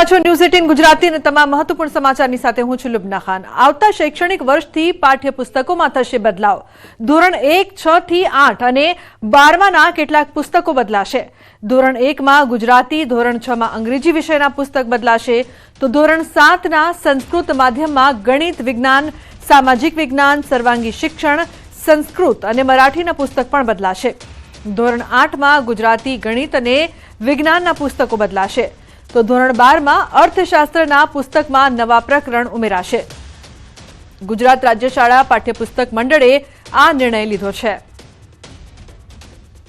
રહ્યા છો ન્યૂઝ 18 ગુજરાતી અને તમામ મહત્વપૂર્ણ સમાચારની સાથે હું છું લુબના ખાન। આવતા શૈક્ષણિક વર્ષથી પાઠ્યપુસ્તકોમાં થશે બદલાવ। ધોરણ 1, 6 થી 8 અને 12માના કેટલાક પુસ્તકો બદલાશે। ધોરણ 1માં ગુજરાતી, ધોરણ 6માં અંગ્રેજી વિષયના પુસ્તક બદલાશે તો ધોરણ 7ના સંસ્કૃત માધ્યમમાં ગણિત, વિજ્ઞાન, સામાજિક વિજ્ઞાન, સર્વાંગી શિક્ષણ, સંસ્કૃત અને મરાઠીના પુસ્તક પણ બદલાશે। ધોરણ 8માં ગુજરાતી, ગણિત અને વિજ્ઞાનના પુસ્તકો બદલાશે તો ધોરણ 12માં અર્થશાસ્ત્રના પુસ્તકમાં નવા પ્રકરણ ઉમેરાશે। ગુજરાત રાજ્ય શાળા પાઠ્યપુસ્તક મંડળે આ નિર્ણય લીધો છે।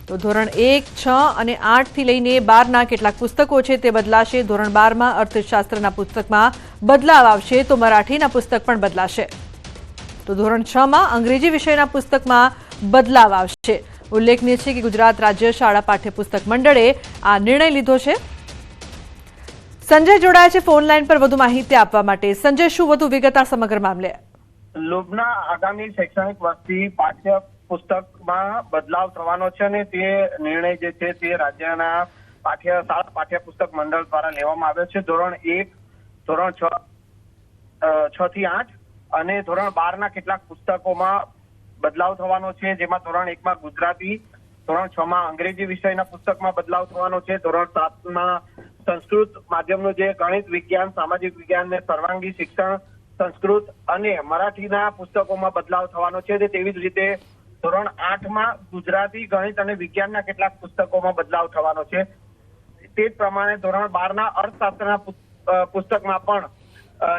તો ધોરણ 1, 6 અને 8 થી લઈને 12ના કેટલાક પુસ્તકો છે તે બદલાશે। ધોરણ 12માં અર્થશાસ્ત્રના પુસ્તકમાં બદલાવ આવશે તો મરાઠીના પુસ્તક પણ બદલાશે। તો ધોરણ 6માં અંગ્રેજી વિષયના પુસ્તકમાં બદલાવ આવશે। ઉલ્લેખનીય છે કે ગુજરાત રાજ્ય શાળા પાઠ્યપુસ્તક મંડળે આ નિર્ણય લીધો છે। સંજય જોડાયા છે ફોન લાઈન પર વધુ માહિતી આપવા માટે। સંજય, શું વધુ વિગત આ સમગ્ર મામલે? લુબના આગામી શૈક્ષણિક વર્ષથી પાઠ્ય પુસ્તકમાં બદલાવ થવાનો છે અને તે નિર્ણય જે છે તે રાજ્યના શાળા પાઠ્યપુસ્તક મંડળ દ્વારા લેવામાં આવ્યો છે। ધોરણ 1, ધોરણ 6 થી 8 અને ધોરણ 12ના કેટલાક પુસ્તકોમાં બદલાવ થવાનો છે, જેમાં ધોરણ 1માં ગુજરાતી, ધોરણ 6માં અંગ્રેજી વિષયના પુસ્તકમાં બદલાવ થવાનો છે, ધોરણ 7માં સંસ્કૃત માધ્યમનું જે ગણિત, વિજ્ઞાન, સામાજિક વિજ્ઞાન ને સર્વાંગી શિક્ષણ, સંસ્કૃત અને મરાઠીના પુસ્તકોમાં બદલાવ થવાનો છે। તેવી જ રીતે ધોરણ 8માં ગુજરાતી, ગણિત અને વિજ્ઞાનના કેટલાક પુસ્તકોમાં બદલાવ થવાનો છે। તે જ પ્રમાણે ધોરણ 12ના અર્થશાસ્ત્રના પુસ્તકમાં પણ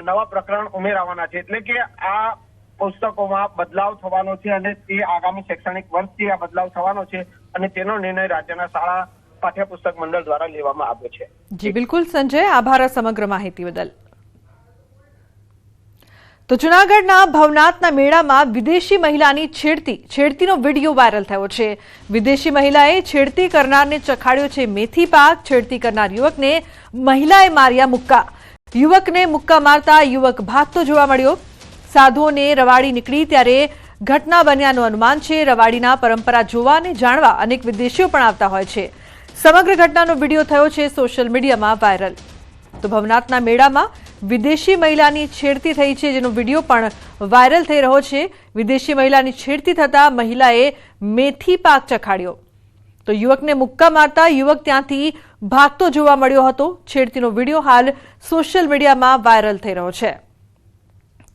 નવા પ્રકરણ ઉમેરાવાના છે। એટલે કે આ પુસ્તકોમાં બદલાવ થવાનો છે અને તે આગામી શૈક્ષણિક વર્ષથી આ બદલાવ થવાનો છે અને તેનો નિર્ણય રાજ્યના શાળા પાઠ્યપુસ્તક મંડળ દ્વારા લેવામાં આવ્યો છે। જી બિલકુલ સંજય, આભાર સમગ્ર માહિતી બદલ। તો જૂનાગઢના ભવનાથના મેળામાં વિદેશી મહિલાની છેડતીનો વિડીયો વાયરલ થયો છે। વિદેશી મહિલાએ છેડતી કરનારને ચખાડ્યો છે મેથી પાક। છેડતી કરનાર યુવકને મહિલાએ માર્યા મુક્કા। યુવકને મુક્કા મારતા યુવક ભાગતો જોવા મળ્યો। સાધુઓને રવાડી નીકળી ત્યારે ઘટના બન્યાનું અનુમાન છે। રવાડીના પરંપરા જોવા અને જાણવા અનેક વિદેશીઓ પણ આવતા હોય છે। સમગ્ર ઘટનાનો વિડીયો થયો છે સોશિયલ મીડિયામાં વાયરલ। તો ભવનાથના મેળામાં વિદેશી મહિલાની છેડતી થઈ છે, જેનો વિડીયો પણ વાયરલ થઈ રહ્યો છે। વિદેશી મહિલાની છેડતી થતા મહિલાએ મેથી પાક ચખાડ્યો તો યુવકને મુક્કા મારતા યુવક ત્યાંથી ભાગતો જોવા મળ્યો હતો। છેડતીનો વિડીયો હાલ સોશિયલ મીડિયામાં વાયરલ થઈ રહ્યો છે।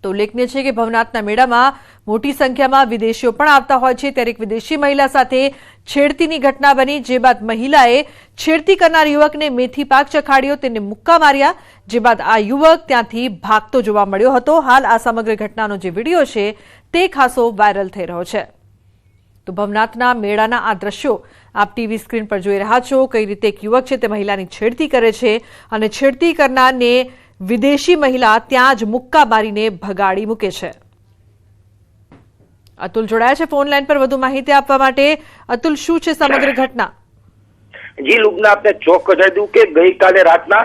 તો ઉલ્લેખનીય છે કે ભવનાથના મેળામાં મોટી સંખ્યામાં વિદેશીઓ પણ આવતા હોય છે, ત્યારે એક વિદેશી મહિલા સાથે છેડતીની ઘટના બની, જે બાદ મહિલાએ છેડતી કરનાર યુવકને મેથી પાક ચખાડ્યો, તેને મુક્કા માર્યા, જે બાદ આ યુવક ત્યાંથી ભાગતો જોવા મળ્યો હતો। હાલ આ સમગ્ર ઘટનાનો જે વિડીયો છે તે ખાસો વાયરલ થઈ રહ્યો છે। તો ભવનાથના મેળાના આ દ્રશ્યો આપ ટીવી સ્ક્રીન પર જોઈ રહ્યા છો। કઈ રીતે એક યુવક છે તે મહિલાની છેડતી કરે છે અને છેડતી કરનારને વિદેશી મહિલા ત્યાં જ મુક્કા મારીને ભગાડી મૂકે છે। અતુલ જોડાયા છે ફોન લાઈન પર વધુ માહિતી આપવા માટે। અતુલ, શું છે સમગ્ર ઘટના? જી લુબના, આપને ચોક જણાવી દઉં કે ગઈકાલે રાતના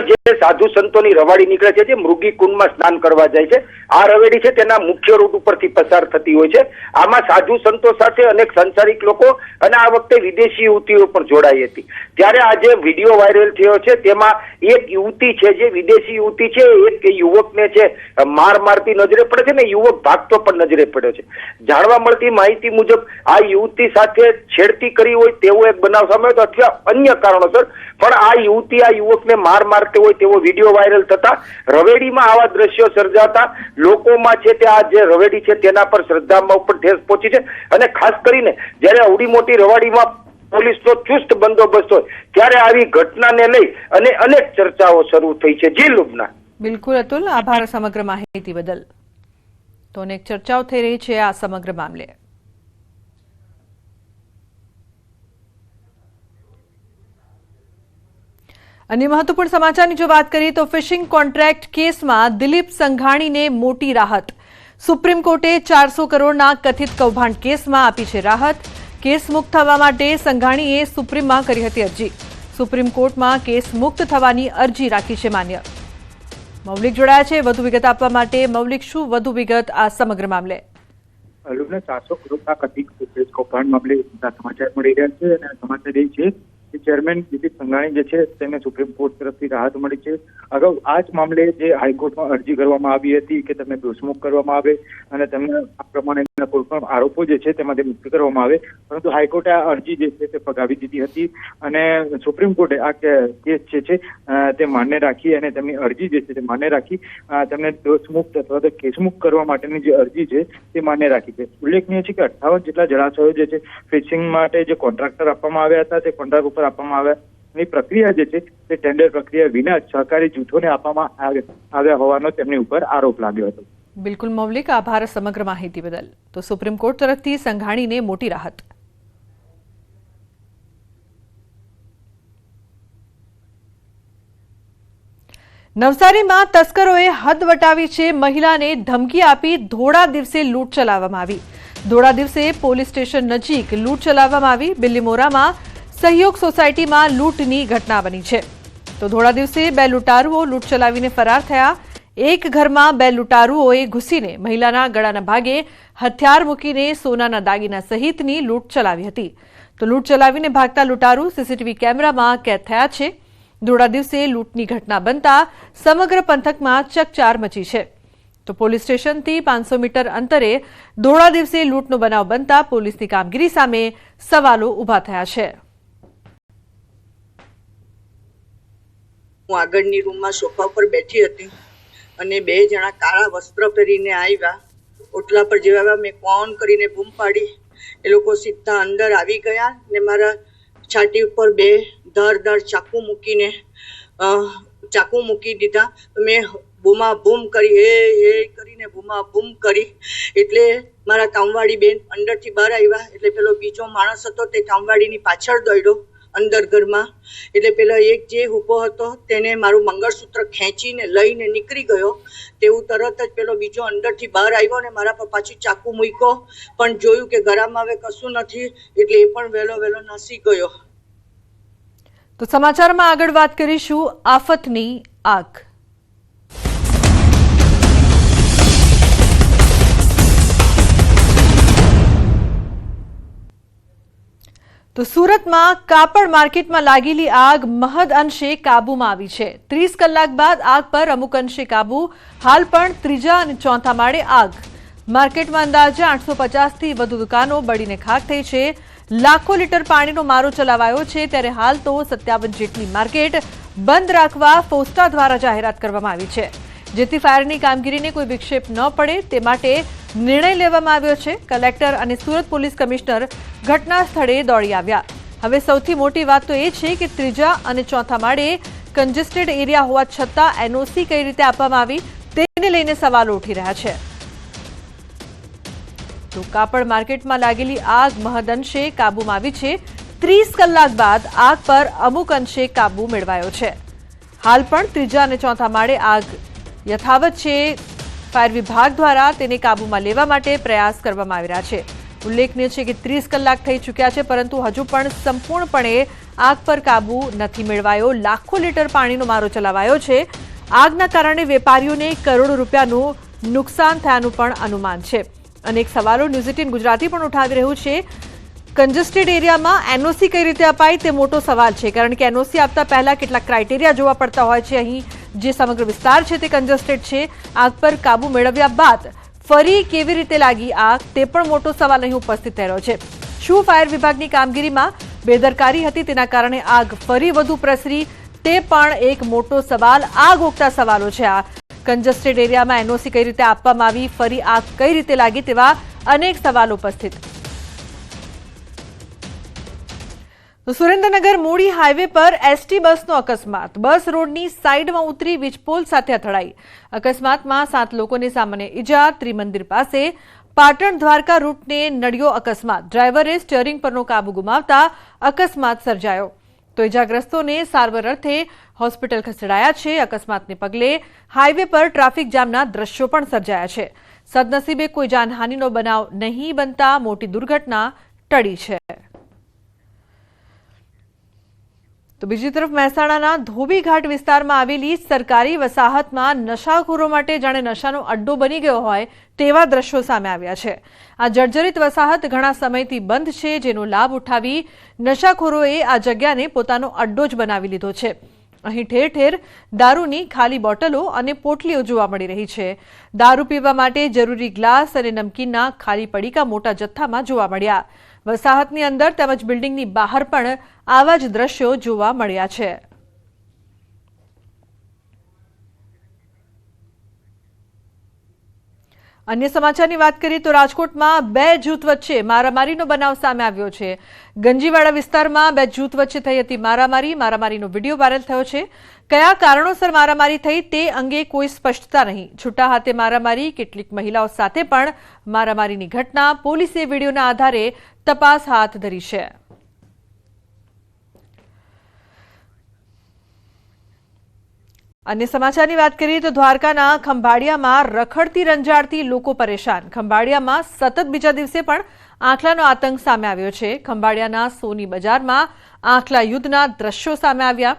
જે સાધુ સંતોની રવાડી નીકળે છે, જે મૃગી કુંડમાં સ્નાન કરવા જાય છે, આ રવેડી છે તેના મુખ્ય રૂટ ઉપરથી પસાર થતી હોય છે। આમાં સાધુ સંતો સાથે અનેક સંસારિક લોકો અને આ વખતે વિદેશી યુવતીઓ પણ જોડાઈ હતી। ત્યારે આ જે વિડીયો વાયરલ થયો છે તેમાં એક યુવતી છે, જે વિદેશી યુવતી છે, એક યુવકને છે મારતી નજરે પડે છે ને યુવક ભાગતો પણ નજરે પડ્યો છે। જાણવા મળતી માહિતી મુજબ આ યુવતી સાથે છેડતી કરી હોય તેવો એક બનાવ સામે આવ્યો અથવા અન્ય કારણોસર પણ આ યુવતી આ યુવકને મારતી હોય તેવો વિડીયો વાયરલ થતા રવેડીમાં આવા દ્રશ્યો સર્જાતા લોકોમાં છે તે આ જે રવેડી છે તેના પર શ્રદ્ધામાં ઉપર ઠેસ પહોંચી છે। અને ખાસ કરીને જ્યારે આવડી મોટી રવાડીમાં પોલીસનો ચુસ્ત બંદોબસ્ત હોય ત્યારે આવી ઘટનાને લઈ અને અનેક ચર્ચાઓ શરૂ થઈ છે। જી લુબના। બિલકુલ અતુલ, આભાર સમગ્ર માહિતી બદલ। તો અનેક ચર્ચાઓ થઈ રહી છે આ સમગ્ર મામલે। अन्य महत्वपूर्ण समाचार जो बात करिए तो फिशिंग कॉन्ट्रेक्ट केस में दिलीप संघाणी ने मोटी राहत। सुप्रीम कोर्टे 400 करोड़ कथित कौभांड केस में आपी है राहत। केस मुक्त थवा माटे संघाणीए सुप्रीम में करी हती अरजी। सुप्रीम कोर्ट में केस मुक्त थवानी अरजी राखी है मान्य। मौलिक जोड़ाया है વધુ વિગત આપવા માટે। મૌલિક, શું વધુ વિગત આ સમગ્ર મામલે? 400 કરોડના કથિત કૌભાંડ મામલે સમાચાર મળી રહ્યા છે અને સમાચાર એ છે ચેરમેન દિલીપ સંઘાણી જે છે તેને સુપ્રીમ કોર્ટ તરફથી રાહત મળી છે. અગાઉ આ જ મામલે જે હાઈકોર્ટમાં અરજી કરવામાં આવી હતી કે તેમને દોષમુક્ત કરવામાં આવે અને તેમને આ પ્રમાણેના કોઈ પણ આરોપો જે છે તેમાંથી મુક્ત કરવામાં આવે, પરંતુ હાઈકોર્ટે આ અરજી જે છે તે ફગાવી દીધી હતી અને સુપ્રીમ કોર્ટે આ કેસ જે છે તે માન્ય રાખી અને તેમની અરજી જે છે તે માન્ય રાખી તેમને દોષમુક્ત અથવા તો કેસમુક્ત કરવા માટેની જે અરજી છે તે માન્ય રાખી છે. ઉલ્લેખનીય છે કે 58 જેટલા જળાશયો જે છે ફિશિંગ માટે જે કોન્ટ્રાક્ટર આપવામાં આવ્યા હતા તે કોન્ટ્રાક્ટ ઉપર આપવામાં આવ્યા. ની પ્રક્રિયા જે છે તે ટેન્ડર પ્રક્રિયા વિના સહકારી જૂથોને આપવામાં આવ્યા હોવાનો તેમની ઉપર આરોપ લાગ્યો હતો. બિલકુલ મૌલિક, આભાર સમગ્ર માહિતી બદલ. તો સુપ્રીમ કોર્ટ તરફથી સંઘાણીને મોટી રાહત. નવસારીમાં તસ્કરોએ હદ વટાવી છે. મહિલાને ધમકી આપી ધોળા દિવસે લૂંટ ચલાવવામાં આવી. ધોળા દિવસે પોલીસ સ્ટેશન નજીક લૂંટ ચલાવવામાં આવી. બિલ્લીમોરામાં સહયોગ સોસાયટીમાં લૂંટની ઘટના બની છે. તો ધોળા દિવસે બે લૂંટારુઓ લૂંટ ચલાવીને ફરાર થયા. એક ઘરમાં બે લૂંટારુઓએ ઘૂસીને મહિલાના ગળાના ભાગે હથિયાર મૂકીને સોનાના દાગીના સહિતની લૂંટ ચલાવી હતી. તો લૂંટ ચલાવીને ભાગતા લૂંટારુ સીસીટીવી કેમેરામાં કેદ થયા છે. ધોળા દિવસે લૂંટની ઘટના બનતા સમગ્ર પંથકમાં ચકચાર મચી છે. તો પોલીસ સ્ટેશનથી 500 મીટર અંતરે ધોળા દિવસે લૂંટનો બનાવ બનતા પોલીસની કામગીરી સામે સવાલો ઉભા થયા છે. હું આગળની રૂમમાં સોફા પર બેઠી હતી અને બે જણા કાળા વસ્ત્ર પહેરીને આવ્યા. ઓટલા પર જેવા મેં કોણ કરીને બૂમ પાડી. એ લોકો સીધા અંદર આવી ગયા ને મારા છાતી ઉપર બે ધારદાર ચાકુ મૂકી દીધા. મેં બૂમા બૂમ કરી એ કરીને બૂમા બૂમ કરી. એટલે મારા કામવાળી બેન અંદરથી બહાર આવ્યા. એટલે પેલો બીજો માણસ હતો તે કામવાળીની પાછળ દોડ્યો અંદર ઘરમાં. એટલે પેલો એક જે ઊભો હતો તેને મારું મંગળસૂત્ર ખેંચીને લઈને નીકળી ગયો. તેવું તરત જ પેલો બીજો અંદરથી બહાર આવ્યો ને મારા પર પાછી ચાકુ મૂક્યો. પણ જોયું કે ગળામાં હવે કશું નથી એટલે એ પણ વહેલો નાસી ગયો. તો સમાચારમાં આગળ વાત કરીશું આફતની આગ. તો સુરતમાં કાપડ માર્કેટમાં લાગેલી આગ મહદ અંશે કાબૂમાં આવી છે. 30 કલાક બાદ આગ પર અમુક અંશે કાબૂ. હાલ પણ ત્રીજા અને ચોથા માળે આગ. માર્કેટમાં અંદાજે 850થી વધુ દુકાનો બળીને ખાખ થઈ છે. લાખો લીટર પાણીનો મારો ચલાવાયો છે. ત્યારે હાલ તો 57 જેટલી માર્કેટ બંધ રાખવા ફોસ્ટા દ્વારા જાહેરાત કરવામાં આવી છે, જેથી ફાયરની કામગીરીને કોઈ વિક્ષેપ ન પડે તે માટે નિર્ણય લેવામાં આવ્યો છે. કલેક્ટર અને સુરત પોલીસ કમિશનર ઘટના સ્થળે દોડી આવ્યા. હવે સૌથી મોટી વાત તો એ છે કે ત્રીજા અને ચોથા માળે કન્જેસ્ટેડ એરિયા હોવા છતાં એનઓસી કઈ રીતે આપવામાં આવી તેને લઈને સવાલો ઉઠી રહ્યા છે. તો કાપડ માર્કેટમાં લાગેલી આગ મહદઅંશે કાબૂમાં આવી છે. 30 કલાક બાદ આગ પર અમુક અંશે કાબૂ મેળવાયો છે. હાલ પણ ત્રીજા અને ચોથા માળે આગ યથાવત છે. ફાયર વિભાગ દ્વારા તેને કાબૂમાં લેવા માટે પ્રયાસ કરવામાં આવી રહ્યા છે. ઉલ્લેખનીય છે કે 30 કલાક થઈ ચૂક્યા છે, પરંતુ હજુ પણ સંપૂર્ણપણે આગ પર કાબૂ નથી મેળવાયો. લાખો લીટર પાણીનો મારો ચલાવાયો છે. આગના કારણે વેપારીઓને કરોડો રૂપિયાનું નુકસાન થયાનું પણ અનુમાન છે. અનેક સવાલો ન્યૂઝ 18 ગુજરાતી પણ ઉઠાવી રહ્યું છે. કન્જેસ્ટેડ એરિયામાં એનઓસી કઈ રીતે અપાય તે મોટો સવાલ છે, કારણ કે એનઓસી આપતા પહેલા કેટલાક ક્રાઇટેરિયા જોવા પડતા હોય છે. અહીં જે સમગ્ર વિસ્તાર છે તે કન્જેસ્ટેડ છે. આગ પર કાબુ મેળવ્યા બાદ ફરી કેવી રીતે લાગી આગ તે પણ મોટો સવાલ અહીં ઉપસ્થિત થઈ રહ્યો છે. શું ફાયર વિભાગની કામગીરીમાં બેદરકારી હતી તેના કારણે આગ ફરી વધુ પ્રસરી તે પણ એક મોટો સવાલ. આગ ઓકતા સવાલો છે. આ કન્જેસ્ટેડ એરિયામાં એનઓસી કઈ રીતે આપવામાં આવી, ફરી આગ કઈ રીતે લાગી તેવા અનેક સવાલો ઉપસ્થિત. તો સુરેન્દ્રનગર મૂડી હાઈવે પર એસટી બસનો અકસ્માત. બસ રોડની સાઈડમાં ઉતરી વીજપોલ સાથે અથડાઈ. અકસ્માતમાં 7 લોકોને સામાન્ય ઈજા. ત્રિમંદિર પાસે પાટણ દ્વારકા રૂટને નડ્યો અકસ્માત. ડ્રાઈવરે સ્ટીયરિંગ પરનો કાબુ ગુમાવતા અકસ્માત સર્જાયો. તો ઈજાગ્રસ્તોને સારવાર અર્થે હોસ્પિટલ ખસેડાયા છે. અકસ્માતને પગલે હાઈવે પર ટ્રાફિક જામના દ્રશ્યો પણ સર્જાયા છે. સદનસીબે કોઈ જાનહાનિનો બનાવ નહીં બનતા મોટી દુર્ઘટના ટળી છે. તો બીજી તરફ મહેસાણાના ધોબીઘાટ વિસ્તારમાં આવેલી સરકારી વસાહતમાં નશાખોરો માટે જાણે નશાનો અડ્ડો બની ગયો હોય તેવા દ્રશ્યો સામે આવ્યા છે। આ જર્જરિત વસાહત ઘણા સમયથી બંધ છે, જેનો લાભ ઉઠાવી નશાખોરોએ આ જગ્યાને પોતાનો અડ્ડો જ બનાવી લીધો છે। અહીં ઠેર ઠેર દારૂની ખાલી બોટલો અને પોટલીઓ જોવા મળી રહી છે। દારૂ પીવા માટે જરૂરી ગ્લાસ અને નમકીનના ખાલી પડીકા મોટા જથ્થામાં જોવા મળ્યા। વસાહતની અંદર તેમજ બિલ્ડિંગની બહાર પણ આવા જ દ્રશ્યો જોવા મળ્યા છે। अन्य समाचार की बात करिए तो राजकोट में बे जूथ वच्चे मारामारीनो बनाव सामे आव्यो छे। गंजीवाड़ा विस्तार में बे जूथ वच्चे थई हती मारामारीनो विडियो वायरल थयो छे। कया कारणोसर मारामारी थई ते अंगे कोई स्पष्टता नहीं। छूटा हाथे मारामारी, केटलीक महिलाओं साथे पण मारामारीनी घटना पोलीसे विडियोना आधारे तपास हाथ धरी छे। अन्य समाचार की बात करिए तो द्वारकाना खंभाड़िया रखड़ती रंजाड़ती लोको परेशान। खंभाड़िया में सतत बीजा दिवसे पण आंखलानो आतंक सामे आव्यो छे। खंभाड़ियाना सोनी बजार में आंखला युद्धना दृश्यो सामे आव्या,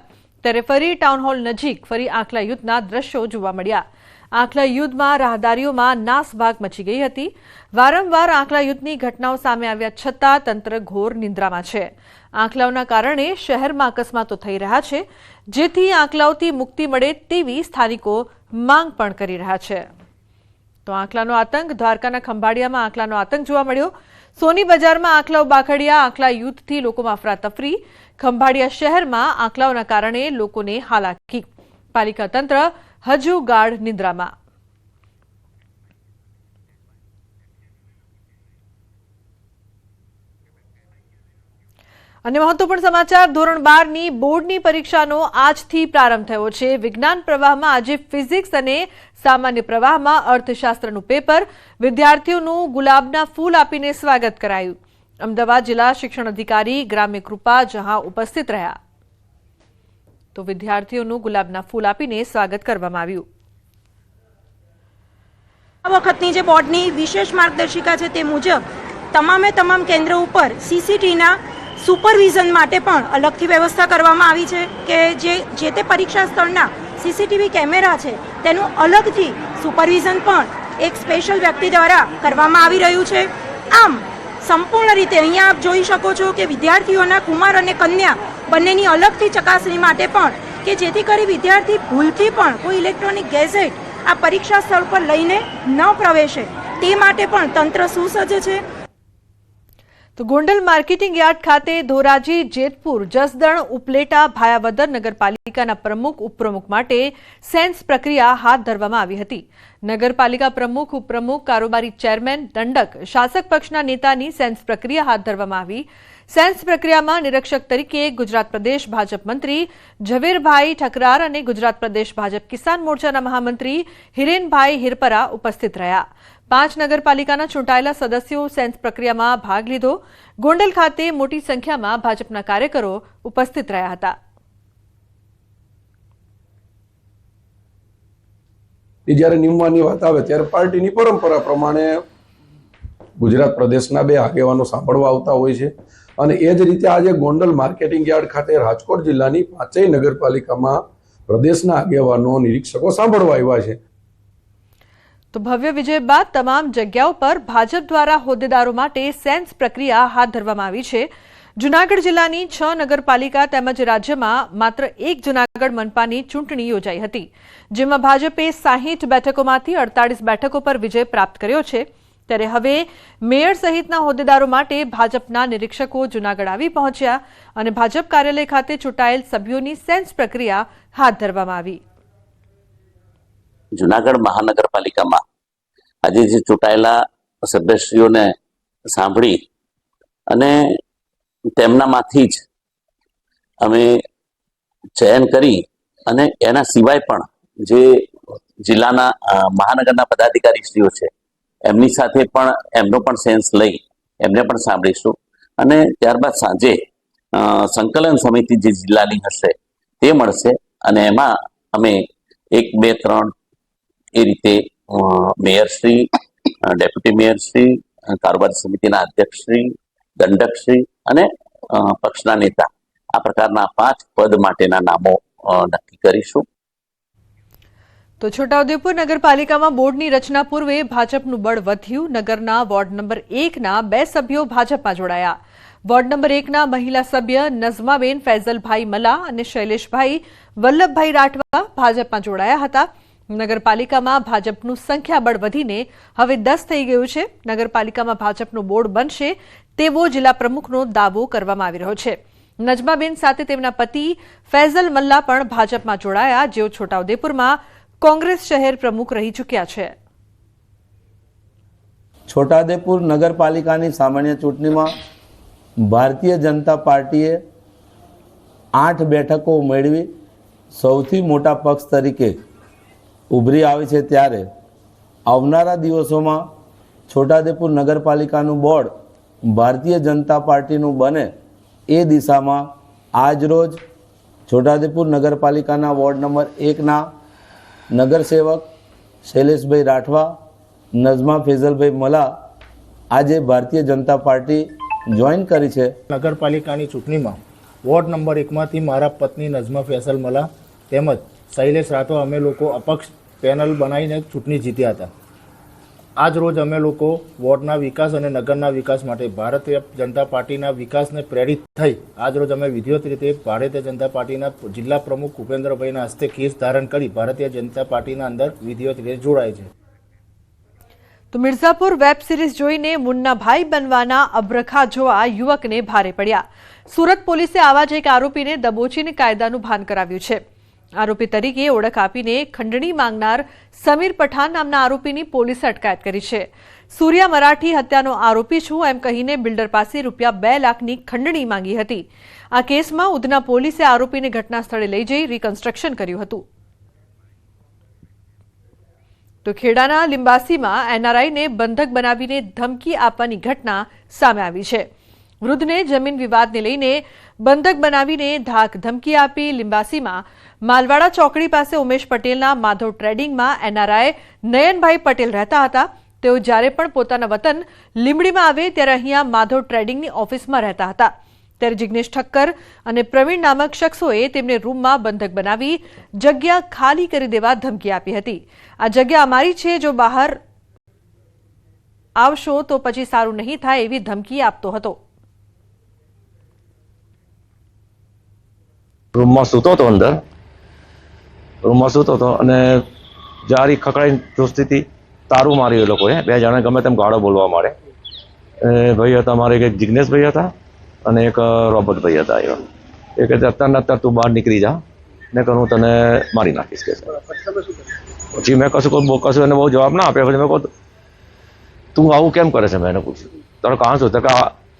त्यारे फरी टाउन हॉल नजीक फरी आंखला युद्धना दृश्यो जोवा मळ्या। आंखला युद्ध में राहदारीओं में नासभाग मची गई हती। वारंवार आंखला युद्धनी घटनाओं सामे आव्या छतां तंत्र घोर निंद्रामां छे। आंखलाओना कारणे शहेरमां अकस्मातो थई रह्या छे, जेथी आंखलाओथी मुक्ति मळे तेवी स्थानिको मांग पण करी रह्या छे। तो आंखलानो आतंक, द्वारकाना खंभाड़ियामां आंखलानो आतंक जोवा मळ्यो। सोनी बजारमां आंखलाओ बाखड्या, आंखला युद्धथी लोकोमां अफरातफरी। खंभाड़िया शहेरमां आंखलाओना कारणे लोकोने हालाकी। पालिका तंत्र हजू गाढ़ निद्रामां। अन्य महत्वपूर्ण समाचार धोरण 12 बोर्डनी परीक्षानो आजथी प्रारंभ थयो छे। विज्ञान प्रवाहमां आज फिजिक्स अने सामान्य प्रवाहमां अर्थशास्त्रनुं पेपर विद्यार्थीओनुं गुलाबना फूल आपीने स्वागत करायुं। अमदावाद जिला शिक्षण अधिकारी ग्राम्य कृपा जहां उपस्थित रह्या तो विद्यार्थीओनुं गुलाबना फूल आपीने स्वागत करवामां आव्युं। आ वखतनी जे बोर्डनी विशेष मार्गदर्शिका छे ते मुजब તમામે તમામ કેન્દ્ર ઉપર સીસીટીવીના સુપરવિઝન માટે પણ અલગથી વ્યવસ્થા કરવામાં આવી છે કે જે તે પરીક્ષા સ્થળના સીસીટીવી કેમેરા છે તેનું અલગથી સુપરવિઝન પણ એક સ્પેશિયલ વ્યક્તિ દ્વારા કરવામાં આવી રહ્યું છે। આમ સંપૂર્ણ રીતે અહીંયા આપ જોઈ શકો છો કે વિદ્યાર્થીઓના કુમાર અને કન્યા બંનેની અલગથી ચકાસણી માટે પણ કે જેથી કરી વિદ્યાર્થી ભૂલથી પણ કોઈ ઇલેક્ટ્રોનિક ગેજેટ આ પરીક્ષા સ્થળ પર લઈને ન પ્રવેશે તે માટે પણ તંત્ર સુસજ્જ છે। तो गोंडल मार्केटिंग यार्ड खाते धोराजी, जेतपुर, जसदण, उपलेटा, भायावदर नगरपालिकाना प्रमुख उपप्रमुख माटे सेन्स प्रक्रिया हाथ धरवामां आवी हती। नगरपालिका प्रमुख, उपप्रमुख, कारोबारी चेरमेन, दंडक, शासक पक्षना नेतानी सेन्स प्रक्रिया हाथ धरवामां आवी। सेन्स प्रक्रियामां निरीक्षक तरीके गुजरात प्रदेश भाजप मंत्री झवेरभाई ठकरार अने गुजरात प्रदेश भाजप किसान मोर्चाना महामंत्री हिरेनभाई हिरपरा उपस्थित रह्या। 5 नगरपालिकाना चूंटायेला सदस्यों सेन्स प्रक्रियामां भाग लीधो। गोंडल खाते मोटी संख्यामां भाजपना कार्यकरो उपस्थित रह्या हता। જ્યારે નિમવાની વાત આવે ત્યારે પાર્ટીની પરંપરા પ્રમાણે ગુજરાત પ્રદેશના 2 આગેવાનો સાંભળવા આવતા હોય છે અને એ જ રીતે આજે ગોંડલ માર્કેટિંગ યાર્ડ ખાતે રાજકોટ જિલ્લાની 5 નગરપાલિકામાં પ્રદેશના આગેવાનો નિરીક્ષકો સાંભળવા આવ્યા છે। तो भव्य विजय बाद तमाम जग्याओं पर भाजप द्वारा होद्देदारों माटे सेन्स प्रक्रिया हाथ धरवामां आवी छे। जूनागढ़ जिल्लानी 6 नगरपालिका तेमज राज्यमां मात्र 1 जूनागढ़ मनपानी चूंटणी योजाई हती, जेमां भाजपे 60 बेठकोमांथी 48 बेठको पर विजय प्राप्त कर्यो छे। त्यारे हवे मेयर सहितना होद्देदारों माटे भाजपना निरीक्षको जूनागढ़ आवी पहोंच्या अने भाजप कार्यालय खाते चूंटायेल सभ्योनी सेन्स प्रक्रिया हाथ धरवामां आवी। जूनागढ़ महानगरपालिका में आज जे चूंटायेला सदस्यों ने सांभळी अने तेमनामांथी ज अमे चयन करी अने एना सिवाय पण जे जिल्लाना महानगरना पदाधिकारीश्रीओ छे एमनी साथे पण एमनो पण सेन्स लई एमने पण सांभळीशुं अने त्यारबाद सांजे संकलन समिति जे जिल्लानी हशे ते मळशे अने एमां अमे 1, 2, 3 ए रीते मेयरश्री, डेप्यूटी मेयरश्री, कारोबारी समितिना अध्यक्षश्री, दंडकश्री अने पक्षना नेता આ પ્રકારના 5 પદ માટેના નામો નક્કી કરીશું. તો છોટાઉદેપુર નગરપાલિકામાં બોર્ડની રચના પૂર્વે ભાજપનું બળ વધ્યું. નગરના વોર્ડ નંબર 1ના 2 સભ્યો ભાજપમાં જોડાયા. વોર્ડ નંબર 1ના મહિલા સભ્ય નઝમાબેન ફૈઝલભાઈ મલા અને શૈલેષભાઈ વલ્લભભાઈ રાઠવા ભાજપમાં જોડાયા હતા. નગરપાલિકામાં ભાજપનું સંખ્યાબળ વધીને હવે 10 થઈ ગયું છે. નગરપાલિકામાં ભાજપનું બોર્ડ બનશે તેવો જિલ્લા પ્રમુખનો દાવો કરવામાં આવી રહ્યો છે. નજમાબેન સાથે તેમના પતિ ફૈઝલ મલ્લા પણ ભાજપમાં જોડાયા, જેઓ છોટાઉદેપુરમાં કોંગ્રેસ શહેર પ્રમુખ રહી ચૂક્યા છે. છોટાઉદેપુર નગરપાલિકાની સામાન્ય ચૂંટણીમાં ભારતીય જનતા પાર્ટીએ 8 બેઠકો મેળવી સૌથી મોટા પક્ષ તરીકે ઉભરી આવી છે. ત્યારે આવનારા દિવસોમાં છોટાઉદેપુર નગરપાલિકાનું બોર્ડ ભારતીય જનતા પાર્ટીનું બને એ દિશામાં આજરોજ છોટાઉદેપુર નગરપાલિકાના વોર્ડ નંબર 1ના નગરસેવક શૈલેષભાઈ રાઠવા, નઝમા ફૈઝલભાઈ મલા આજે ભારતીય જનતા પાર્ટી જોઈન કરી છે. નગરપાલિકાની ચૂંટણીમાં વોર્ડ નંબર 1માંથી મારા પત્ની નઝમા ફૈઝલ મલા તેમજ શૈલેષ રાઠવા અમે લોકો અપક્ષ પેનલ બનાવીને ચૂંટણી જીત્યા હતા. આજ રોજ અમે લોકો વોર્ડના વિકાસ અને નગરના વિકાસ માટે ભારતીય જનતા પાર્ટીના વિકાસને પ્રેરિત થઈ આજ રોજ અમે વિધિવત રીતે ભારતીય જનતા પાર્ટીના જિલ્લા પ્રમુખ ઉપેન્દ્રભાઈના હસ્તે કેસ ધારણ કરી ભારતીય જનતા પાર્ટીના અંદર વિધિવત રીતે જોડાય છે. તો મિર્ઝાપુર વેબ સિરીઝ જોઈને મુન્નાભાઈ બનવાના અબ્રખા જોવા યુવકને ભારે પડ્યા. સુરત પોલીસે આવા જ એક આરોપીને દબોચીને કાયદાનું ભાન કરાવ્યું છે. આરોપી તરીકે ઓળખ આપીને ખંડણી માંગનાર સમીર પઠાણ નામના આરોપીની પોલીસે અટકાયત કરી છે. સૂર્યા મરાઠી હત્યાનો આરોપી છું એમ કહીને બિલ્ડર પાસે ₹2 લાખની ખંડણી માંગી હતી. આ કેસમાં ઉધના પોલીસે આરોપીને ઘટના સ્થળે લઈ જઈ રિકન્સ્ટ્રક્શન કર્યું હતું. તો ખેડાના લિંબાસીમાં એનઆરઆઈને બંધક બનાવીને ધમકી આપવાની ઘટના સામે આવી છે. વૃદ્ધને જમીન વિવાદને લઈને બંધક બનાવીને ધાક ધમકી આપી લિંબાસીમાં માલવાડા ચોકડી પાસે ઉમેશ પટેલના માધવ ટ્રેડિંગમાં એનઆરઆઈ નયનભાઈ પટેલ રહેતા હતા. તેઓ જ્યારે પણ પોતાના વતન લીંબડીમાં આવે ત્યારે અહીંયા માધવ ટ્રેડિંગની ઓફિસમાં રહેતા હતા. ત્યારે જિગ્નેશ ઠક્કર અને પ્રવીણ નામક શખ્સોએ તેમને રૂમમાં બંધક બનાવી જગ્યા ખાલી કરી દેવા ધમકી આપી હતી. આ જગ્યા અમારી છે, જો બહાર આવશો તો પછી સારું નહીં થાય એવી ધમકી આપતો હતો. રૂમમાં સૂતો હતો, અંદર રૂમમાં સૂતો હતો અને જારી ખકડાઈને જોસ્તી હતી. તારું માર્યું એ લોકોએ. 2 જણા ગમે તેમ ગાળો બોલવા માંડે. ભાઈ હતા મારે, એક જિગ્નેશભાઈ હતા અને એક રોબર્ટભાઈ હતા. એવા એ કહે અત્યારે તું બહાર નીકળી જા, ને હું તને મારી નાખીશ કે. પછી મેં કશું એને બહુ જવાબ ના આપ્યા. પછી મેં કહું તું આવું કેમ કરે છે? મેં એને પૂછ્યું તારે કાં શું? તો કે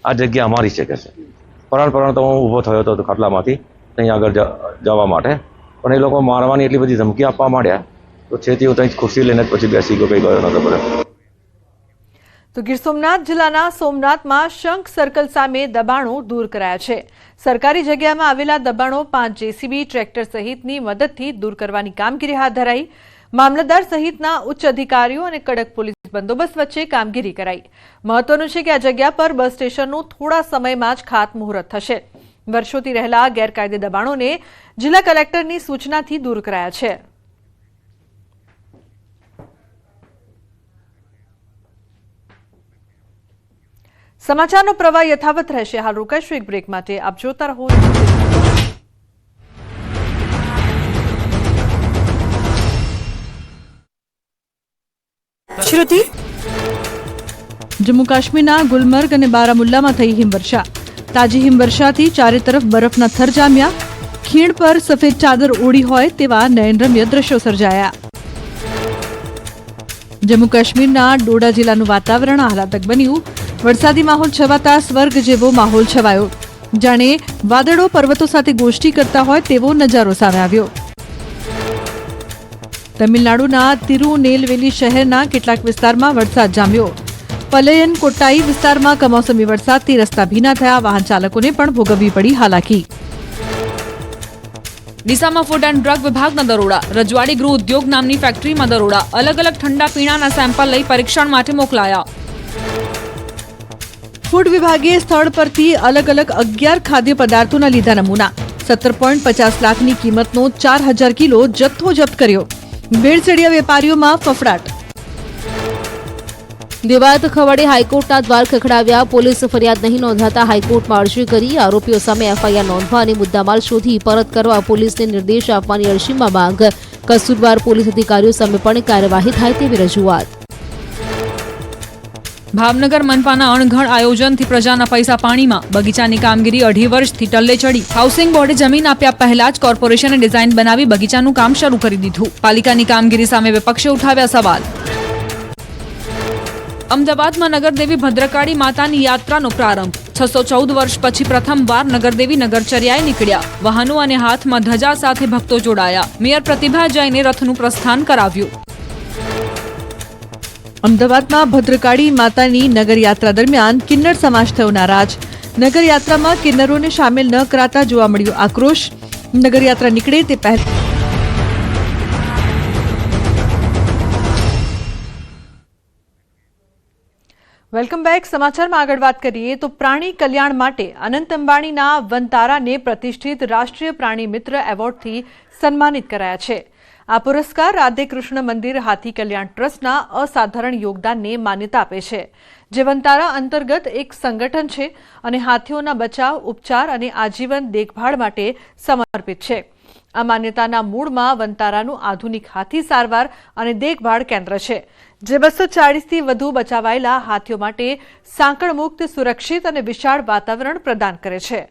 આ જગ્યા અમારી છે કે છે. પરાણ તો હું ઊભો થયો હતો ખાટલામાંથી ત્યાં આગળ જવા માટે, પણ એ લોકો મારવાની એટલી બધી ધમકી આપવા માંડ્યા તો છેથી હું ત્યાં ખુરશી લઈને પછી બેસી ગયો, કંઈ ગયો નતો બધે. તો ગીર સોમનાથ જિલ્લાના સોમનાથમાં શંખ સર્કલ સામે દબાણો દૂર કરાયા છે. સરકારી જગ્યામાં આવેલા દબાણો 5 જેસીબી ટ્રેક્ટર સહિતની મદદથી દૂર કરવાની કામગીરી હાથ ધરાઈ. મામલતદાર સહિતના ઉચ્ચ અધિકારીઓ અને કડક પોલીસ બંદોબસ્ત વચ્ચે કામગીરી કરાઈ. મહત્વનું છે કે આ જગ્યા પર બસ સ્ટેશનનું થોડા સમયમાં જ ખાતમુહૂર્ત થશે. વર્ષોથી રહેલા ગેરકાયદે દબાણોને જિલ્લા કલેક્ટરની સૂચનાથી દૂર કરાયા છે. સમાચારનો પ્રવાહ યથાવત રહેશે. હાલ રોકાઈશું એક બ્રેક માટે. આપ જોતા રહો. શ્રુતિ, જમ્મુ કાશ્મીરના ગુલમર્ગ અને બારામુલ્લામાં થઈ હિમવર્ષા. તાજી હિમવર્ષાથી ચારે તરફ બરફના થર જામ્યા. ખીણ પર સફેદ ચાદર ઓઢી હોય તેવા નયનરમ્ય દ્રશ્યો સર્જાયા. જમ્મુ કાશ્મીરના ડોડા જિલ્લાનું વાતાવરણ આહલાદક બન્યું. વરસાદી માહોલ છવાતા સ્વર્ગ જેવો માહોલ છવાયો. જાણે વાદળો પર્વતો સાથે ગોષ્ઠી કરતા હોય તેવો નજારો સામે આવ્યો. તમિલનાડુના તિરુનેલવેલી શહેરના કેટલાક વિસ્તારમાં વરસાદ જામ્યો. પલયન કોટ્ટાઈ વિસ્તારમાં કમોસમી વરસાદથી રસ્તા ભીના થયા. વાહન ચાલકોને પણ ભોગવવી પડી હાલાકી. ડીસામાં ફૂડ એન્ડ ડ્રગ વિભાગના દરોડા. રજવાડી ગૃહ ઉદ્યોગ નામની ફેક્ટરીમાં દરોડા. અલગ અલગ ઠંડા પીણાના સેમ્પલ લઈ પરીક્ષણ માટે મોકલાયા. ફૂડ વિભાગે સ્થળ પરથી અલગ અલગ 11 ખાદ્ય પદાર્થોના લીધા નમૂના 17.50 લાખની કિંમતનો 4000 કિલો જથ્થો જપ્ત કર્યો. ભેળસેળિયા વેપારીઓમાં ફફડાટ. દેવાયત ખવડે હાઈકોર્ટના દ્વાર ખખડાવ્યા. પોલીસ ફરિયાદ નહીં નોંધાતા હાઈકોર્ટમાં અરજી કરી. આરોપીઓ સામે એફઆઈઆર નોંધવા અને મુદ્દામાલ શોધી પરત કરવા પોલીસને નિર્દેશ આપવાની અરજીમાં માંગ. કસૂરવાર પોલીસ અધિકારીઓ સામે પણ કાર્યવાહી થાય તેવી રજૂઆત. ભાવનગર મનપાના અણઘડ આયોજનથી પ્રજાના પૈસા પાણીમાં. બગીચાની કામગીરી 2.5 વર્ષથી ટલ્લે ચડી. હાઉસિંગ બોર્ડે જમીન આપ્યા પહેલા જ કોર્પોરેશને ડિઝાઇન બનાવી બગીચાનું કામ શરૂ કરી દીધું. પાલિકાની કામગીરી સામે વિપક્ષે ઉઠાવ્યા સવાલ. અમદાવાદમાં નગરદેવી ભદ્રકાળી માતાની યાત્રાનો પ્રારંભ. 614 વર્ષ પછી પ્રથમવાર નગરદેવી નગરચર્યાએ નીકળ્યા. વાહનો અને હાથમાં ધજા સાથે ભક્તો જોડાયા. મેયર પ્રતિભા જૈને રથનું પ્રસ્થાન કરાવ્યું. અમદાવાદમાં ભદ્રકાળી માતાની નગરયાત્રા દરમિયાન કિન્નર સમાજ થયો નારાજ. નગરયાત્રામાં કિન્નરોને સામેલ ન કરાતા જોવા મળ્યો આક્રોશ. નગરયાત્રા નીકળે તે પહેલા વેલકમ બેક. સમાચારમાં આગળ વાત કરીએ તો પ્રાણી કલ્યાણ માટે અનંત અંબાણીના વનતારાને પ્રતિષ્ઠિત રાષ્ટ્રીય પ્રાણી મિત્ર એવોર્ડથી સન્માનિત કરાયા છે. આ પુરસ્કાર રાધે કૃષ્ણ મંદિર હાથી કલ્યાણ ટ્રસ્ટના અસાધારણ યોગદાનને માન્યતા આપે છે, જે વનતારા અંતર્ગત એક સંગઠન છે અને હાથીઓના બચાવ, ઉપચાર અને આજીવન દેખભાળ માટે સમર્પિત છે. આ માન્યતાના મૂળમાં વનતારાનું આધુનિક હાથી સારવાર અને દેખભાળ કેન્દ્ર છે, જે 240થી વધુ બચાવાયેલા હાથીઓ માટે સાંકળમુક્ત, સુરક્ષિત અને વિશાળ વાતાવરણ પ્રદાન કરે છે.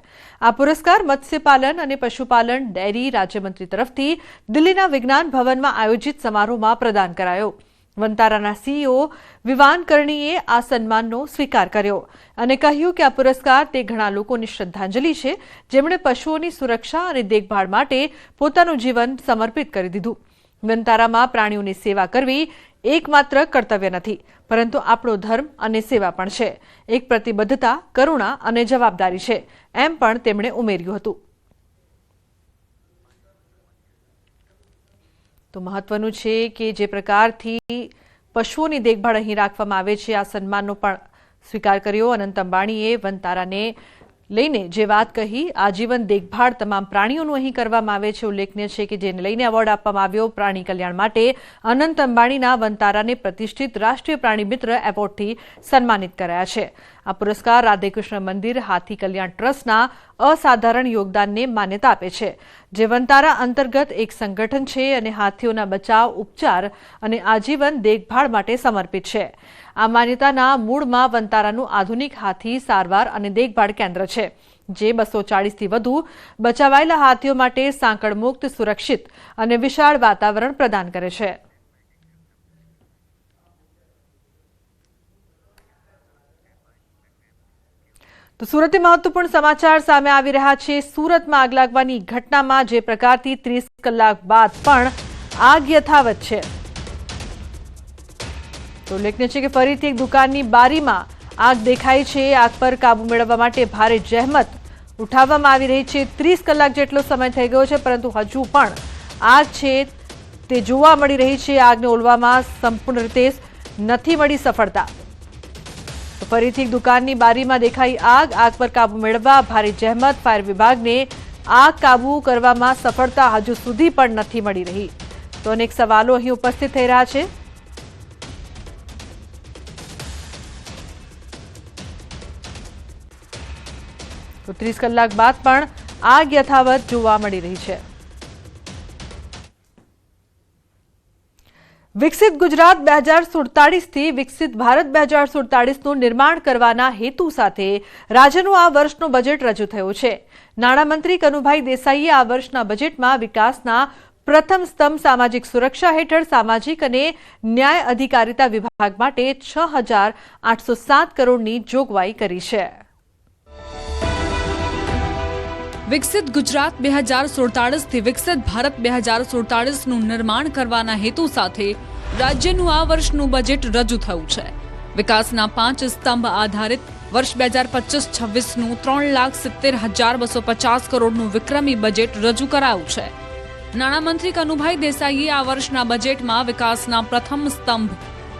આ પુરસ્કાર મત્સ્યપાલન અને પશુપાલન ડેરી રાજ્યમંત્રી તરફથી દિલ્હીના વિજ્ઞાન ભવનમાં આયોજિત સમારોહમાં પ્રદાન કરાયો. વનતારાના સીઈઓ વિવાન કરણીએ આ સન્માનનો સ્વીકાર કર્યો અને કહ્યું કે આ પુરસ્કાર તે ઘણા લોકોની શ્રદ્ધાંજલિ છે, જેમણે પશુઓની સુરક્ષા અને દેખભાળ માટે પોતાનું જીવન સમર્પિત કરી દીધું. વનતારામાં પ્રાણીઓની સેવા કરવી એકમાત્ર કર્તવ્ય નથી, પરંતુ આપણો ધર્મ અને સેવા પણ છે. એક પ્રતિબદ્ધતા, કરુણા અને જવાબદારી છે, એમ પણ તેમણે ઉમેર્યું હતું. તો મહત્વનું છે કે જે પ્રકારથી પશુઓની દેખભાળ અહીં રાખવામાં આવે છે, આ સન્માનનો પણ સ્વીકાર કર્યો. અનંત અંબાણીએ વનતારાને લઈને જે વાત કહી, આજીવન દેખભાળ તમામ પ્રાણીઓનું અહીં કરવામાં આવે છે. ઉલ્લેખનીય છે કે જેને લઈને એવોર્ડ આપવામાં આવ્યો પ્રાણી કલ્યાણ માટે અનંત અંબાણીના વનતારાને પ્રતિષ્ઠિત રાષ્ટ્રીય પ્રાણી મિત્ર એવોર્ડથી સન્માનિત કરાયા છે. આ પુરસ્કાર રાધેકૃષ્ણ મંદિર હાથી કલ્યાણ ટ્રસ્ટના અસાધારણ યોગદાનને માન્યતા આપે છે, જે વનતારા અંતર્ગત એક સંગઠન છે અને હાથીઓના બચાવ, ઉપચાર અને આજીવન દેખભાળ માટે સમર્પિત છે. આ માન્યતાના મૂળમાં વનતારાનું આધુનિક હાથી સારવાર અને દેખભાળ કેન્દ્ર છે, જે 240થી વધુ બચાવાયેલા હાથીઓ માટે સાંકળમુક્ત, સુરક્ષિત અને વિશાળ વાતાવરણ પ્રદાન કરે છે. તો સુરતથી મહત્વપૂર્ણ સમાચાર સામે આવી રહ્યા છે. સુરતમાં આગ લાગવાની ઘટનામાં જે પ્રકારથી 30 કલાક બાદ પણ આગ યથાવત છે. તો ઉલ્લેખનીય છે કે ફરીથી એક દુકાનની બારીમાં આગ દેખાઈ છે. આગ પર કાબુ મેળવવા માટે ભારે જહેમત ઉઠાવવામાં આવી રહી છે. 30 કલાક જેટલો સમય થઈ ગયો છે, પરંતુ હજુ પણ આગ છે તે જોવા મળી રહી છે. આગને ઓલવામાં સંપૂર્ણ રીતે નથી મળી સફળતા. તો ફરીથી એક દુકાનની બારીમાં દેખાઈ આગ. આગ પર કાબુ મેળવવા ભારે જહેમત. ફાયર વિભાગને આગ કાબુ કરવામાં સફળતા હજુ સુધી પણ નથી મળી રહી. તો અનેક સવાલો અહીં ઉપસ્થિત થઈ રહ્યા છે. તો 30 કલાક બાદ પણ આગ યથાવત જોવા મળી રહી છે. વિકસિત ગુજરાત 2047થી વિકસિત ભારત 2047નું નિર્માણ કરવાના હેતુ સાથે રાજ્યનું આ વર્ષનું બજેટ રજૂ થયું છે. નાણામંત્રી કનુભાઈ દેસાઈએ આ વર્ષના બજેટમાં વિકાસના પ્રથમ સ્તંભ સામાજિક સુરક્ષા હેઠળ સામાજિક અને ન્યાય અધિકારિતા વિભાગ માટે 6,807 કરોડની જોગવાઈ કરી છે. વિકસિત ગુજરાત 2047થી વિકસિત ભારત 2047નું નિર્માણ કરવાના હેતુ સાથે રાજ્યનું આ વર્ષનું બજેટ રજૂ થયું છે. વિકાસના 5 સ્તંભ આધારિત વર્ષ 2025-26નું 3,70,250 કરોડનું વિક્રમી બજેટ રજૂ કરાયું છે. નાણામંત્રી કનુભાઈ દેસાઈએ આ વર્ષના બજેટમાં વિકાસના પ્રથમ સ્તંભ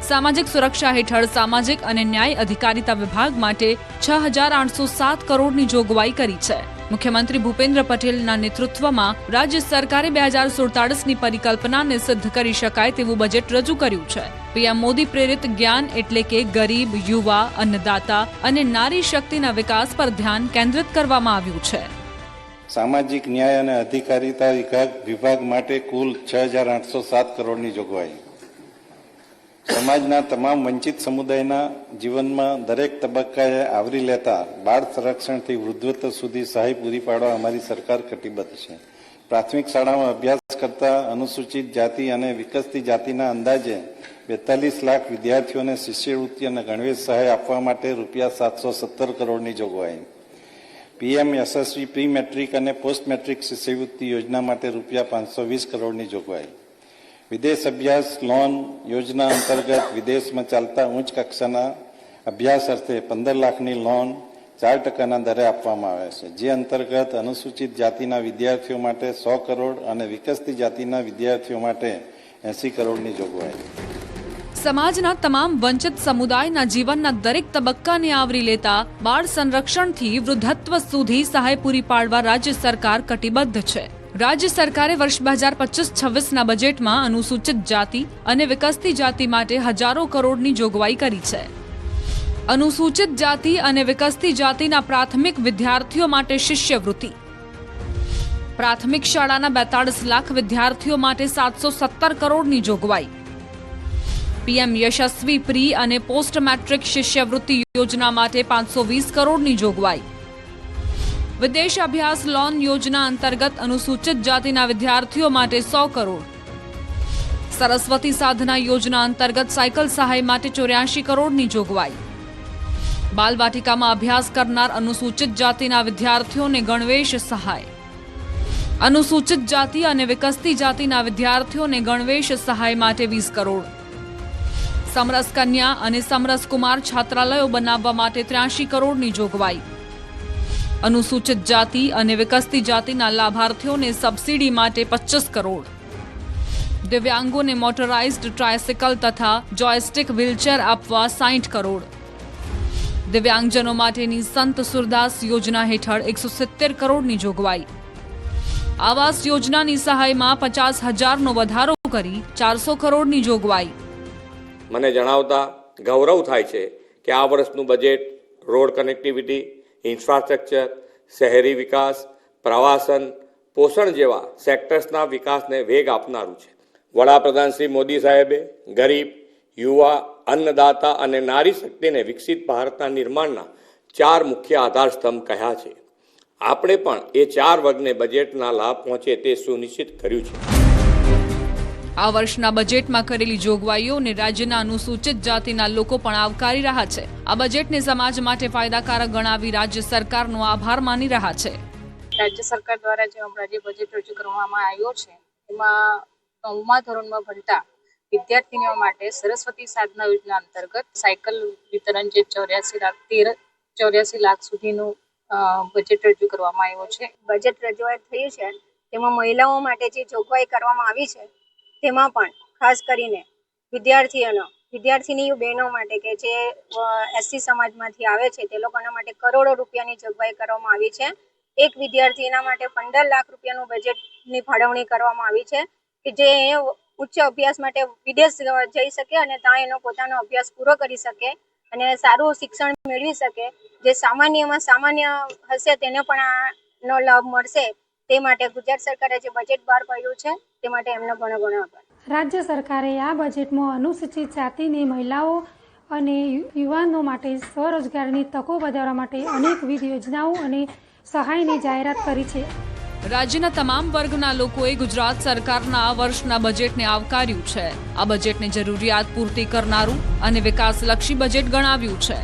સામાજિક સુરક્ષા હેઠળ સામાજિક અને ન્યાય અધિકારીતા વિભાગ માટે 6,807 કરોડની જોગવાઈ કરી છે. મુખ્યમંત્રી ભૂપેન્દ્ર પટેલના નેતૃત્વમાં રાજ્ય સરકારે 2047ની પરિકલ્પનાને સિદ્ધ કરી શકાય તેવું બજેટ રજૂ કર્યું છે. પીએમ મોદી પ્રેરિત જ્ઞાન એટલે કે ગરીબ, યુવા, અન્નદાતા અને નારી શક્તિના વિકાસ પર ધ્યાન કેન્દ્રિત કરવામાં આવ્યું છે. સામાજિક ન્યાય અને અધિકારીતા વિભાગ માટે કુલ 6,807 કરોડની જોગવાઈ. સમાજના તમામ વંચિત સમુદાયના જીવનમાં દરેક તબક્કાએ આવરી લેતા બાળ સંરક્ષણથી વૃદ્ધત્વ સુધી સહાય પૂરી પાડવા અમારી સરકાર કટિબદ્ધ છે. પ્રાથમિક શાળામાં અભ્યાસ કરતા અનુસૂચિત જાતિ અને વિકસતી જાતિના અંદાજે 42 લાખ વિદ્યાર્થીઓને શિષ્યવૃત્તિ અને ગણવેશ સહાય આપવા માટે રૂપિયા 717 કરોડની જોગવાઈ. પીએમ યશસ્વી પ્રી મેટ્રિક અને પોસ્ટ મેટ્રિક શિષ્યવૃત્તિ યોજના માટે રૂપિયા 520 કરોડની જોગવાઈ. વિદેશ અભ્યાસ લોન યોજના અંતર્ગત વિદેશમાં ચાલતા ઉચ્ચ કક્ષાના અભ્યાસ અર્થે 15 લાખની લોન 4% દરે આપવામાં આવે છે, જે અંતર્ગત અનુસૂચિત જાતિના વિદ્યાર્થીઓ માટે 100 કરોડ અને વિકસતી જાતિના વિદ્યાર્થીઓ માટે 80 કરોડની જોગવાઈ. સમાજના તમામ વંચિત સમુદાયના જીવનના દરેક તબક્કાને આવરી લેતા બાળ સંરક્ષણથી વૃદ્ધત્વ સુધી સહાય પૂરી પાડવા રાજ્ય સરકાર કટિબદ્ધ છે. રાજ્ય સરકારે વર્ષ 2025-26ના બજેટમાં અનુસૂચિત જાતિ અને વિકસતી જાતિ માટે હજારો કરોડની જોગવાઈ કરી છે. અનુસૂચિત જાતિ અને વિકસતી જાતિના પ્રાથમિક વિદ્યાર્થીઓ માટે શિષ્યવૃત્તિ. પ્રાથમિક શાળાના 42 લાખ વિદ્યાર્થીઓ માટે 717 કરોડની જોગવાઈ. પીએમ યશસ્વી પ્રી અને પોસ્ટ મેટ્રિક શિષ્યવૃત્તિ યોજના માટે 520 કરોડની જોગવાઈ. વિદેશ અભ્યાસ લોન યોજના અંતર્ગત અનુસૂચિત જાતિના વિદ્યાર્થીઓ માટે 100 કરોડ. સરસ્વતી સાધના યોજના અંતર્ગત સાયકલ સહાય માટે 84 કરોડની જોગવાઈ. બાલવાટિકામાં અભ્યાસ કરનાર અનુસૂચિત જાતિના વિદ્યાર્થીઓને ગણવેશ સહાય. અનુસૂચિત જાતિ અને વિકસતી જાતિના વિદ્યાર્થીઓને ગણવેશ સહાય માટે 20 કરોડ. સમરસ કન્યા અને સમરસ કુમાર છાત્રાલયો બનાવવા માટે 83 કરોડની જોગવાઈ. અનુસૂચિત જાતિ અને વિકસતી જાતિના લાભાર્થીઓને સબસિડી માટે 25 કરોડ. દિવ્યાંગોને મોટરાઇઝ્ડ ટ્રાયસિકલ તથા જોયસ્ટિક વ્હીલચેર આપવા 60 કરોડ. દિવ્યાંગજનો માટેની સંત સુરદાસ યોજના હેઠળ 170 કરોડની જોગવાઈ. આવાસ યોજનાની સહાયમાં 50,000નો વધારો કરી 400 કરોડની જોગવાઈ. મને જણાવતા ગૌરવ થાય છે કે આ વર્ષનું બજેટ રોડ કનેક્ટિવિટી, ઇન્ફ્રાસ્ટ્રક્ચર, શહેરી વિકાસ, પ્રવાસન, પોષણ જેવા સેક્ટર્સના વિકાસને વેગ આપનારું છે. વડાપ્રધાન શ્રી મોદી સાહેબે ગરીબ, યુવા, અન્નદાતા અને નારી શક્તિને વિકસિત ભારતના નિર્માણના 4 મુખ્ય આધારસ્તંભ કહ્યા છે. આપણે પણ એ 4 વર્ગને બજેટના લાભ પહોંચે તે સુનિશ્ચિત કર્યું છે. આ વર્ષના બજેટમાં કરેલી જોગવાઈઓને રાજ્યના અનુસૂચિત જાતિના લોકો પણ આવકારી રહ્યા છે. આ બજેટને સમાજ માટે ફાયદાકારક ગણાવી રાજ્ય સરકારનો આભાર માની રહ્યા છે. રાજ્ય સરકાર દ્વારા જે હમણાં જે બજેટ રજૂ કરવામાં આવ્યો છે એમાં 9મા ધોરણમાં ભણતા વિદ્યાર્થીનીઓ માટે સરસ્વતી સાધના યોજના અંતર્ગત સાયકલ વિતરણ જે 84 લાખ સુધીનું બજેટ રજૂ કરવામાં આવ્યું છે. બજેટ રજૂઆત થયું છે તેમાં મહિલાઓ માટે જે જોગવાઈ કરવામાં આવી છે તેમાં પણ ખાસ કરીને વિદ્યાર્થીની બહેનો માટે કે જે એસસી સમાજમાંથી આવે છે તે લોકોના માટે કરોડો રૂપિયાની જોગવાઈ કરવામાં આવી છે. એક વિદ્યાર્થીના માટે 15 લાખ રૂપિયાનું બજેટની ફાળવણી કરવામાં આવી છે કે જે ઉચ્ચ અભ્યાસ માટે વિદેશ જઈ શકે અને ત્યાં એનો પોતાનો અભ્યાસ પૂરો કરી શકે અને સારું શિક્ષણ મેળવી શકે. જે સામાન્યમાં સામાન્ય હશે તેને પણ આનો લાભ મળશે. તે માટે ગુજરાત સરકારે જે બજેટ બહાર પાડ્યું છે તે માટે એમનો ઘણો આભાર. રાજ્ય સરકારે આ બજેટમાં અનુસૂચિત જાતિની મહિલાઓ અને યુવાનો માટે સ્વરોજગારની તકો વધારવા માટે અનેકવિધ યોજનાઓ અને સહાયની જાહેરાત કરી છે. રાજ્યના તમામ વર્ગના લોકોએ ગુજરાત સરકારના આ વર્ષના બજેટને આવકાર્યું છે. આ બજેટને જરૂરિયાત પૂર્તિ કરનારું અને વિકાસલક્ષી બજેટ ગણાવ્યું છે.